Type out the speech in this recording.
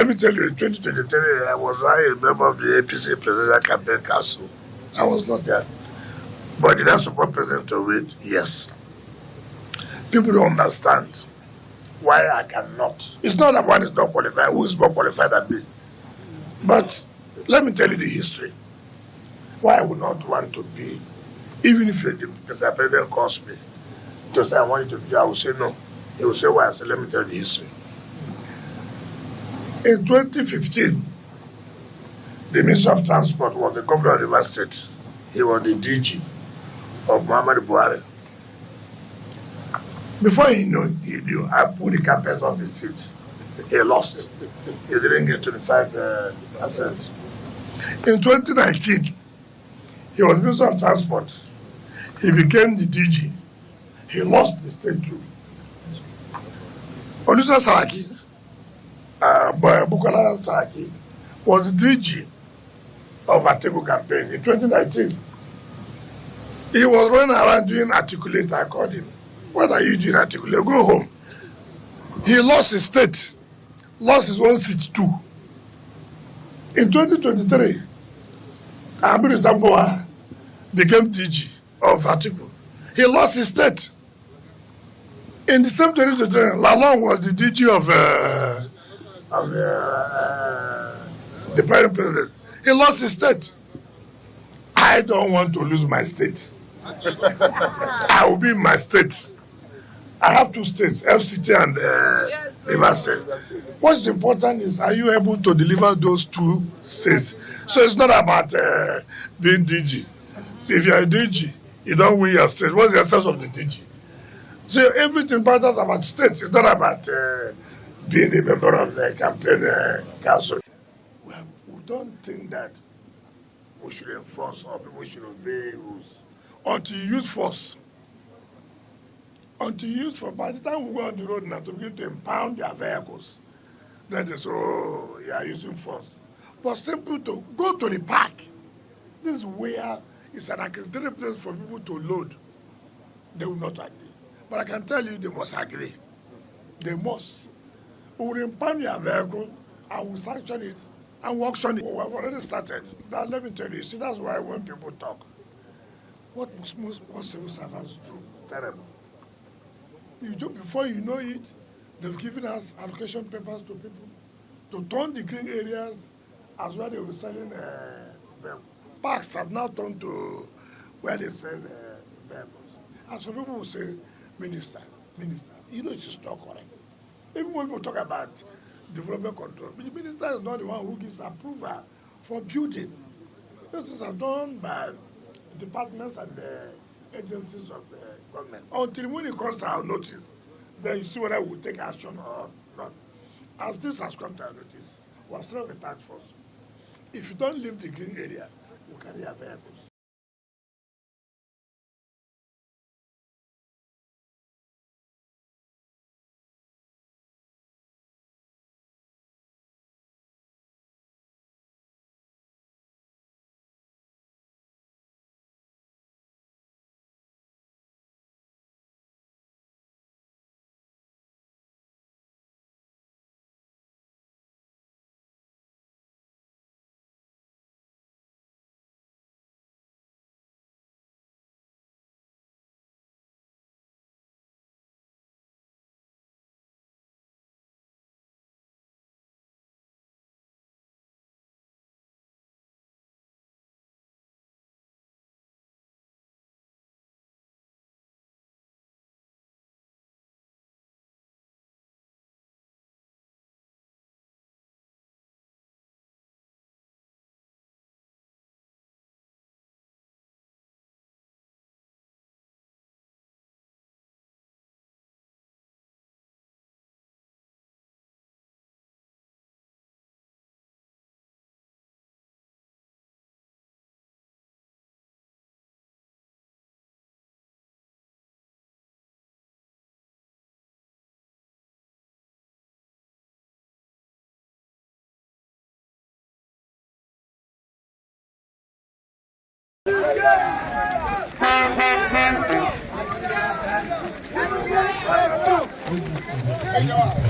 Let me tell you, in 2023, I a member of the APC Presidential Campaign Council. I was not there. But did I support President to win? Yes. People don't understand why I cannot. It's not that one is not qualified. Who is more qualified than me? But let me tell you the history. Why I would not want to be, even if the president calls me to say I want you to be, I will say no. He will say why? I say, let me tell you the history. In 2015, the Minister of Transport was the governor of Rivers State. He was the DG of Muhammad Buhari. Before he knew, I put the campaign off his feet. He lost. He didn't get 25%. In 2019, he was Minister of Transport. He became the DG. He lost the state too. Olusegun Saraki, Bukola Saraki, was the DG of Atiku campaign in 2019. He was running around doing articulate. I called him. What are you doing articulate? Go home. He lost his state, lost his own seat too. In 2023, Abiru Tamboa became DG of Atiku. He lost his state. In the same 2023, Lalong was the DG of the present president. He lost his state. I don't want to lose my state. I will be in my state. I have two states, FCT and Rivers State. What's important is, are you able to deliver those two states? So it's not about being DG. If you're a DG, you don't win your state. What's the essence of the DG? So everything matters about states. It's not about being a member of the campaign council. We don't think that we should enforce or we should obey rules until you use force. Until you use force. By the time we go on the road now to begin to impound their vehicles, then they say, oh, you are using force. But simple to go to the park. This is where it's an accredited place for people to load. They will not agree. But I can tell you they must agree. They must. We will impound your vehicle and we'll sanction it and we'll auction it. We have already started. Now let me tell you, see, that's why when people talk, what civil servants do, terrible. You do, before you know it, they've given us allocation papers to people to turn the green areas as well. They were selling parks have now turned to where they sell vehicles. And some people will say, Minister, you know it is not correct. Even when people talk about development control, the minister is not the one who gives approval for building. This is done by departments and agencies of government. Until when it comes to our notice, then you see whether we will take action or not. As this has come to our notice, we are still a task force. If you don't leave the green area, you carry your vehicles. Hey,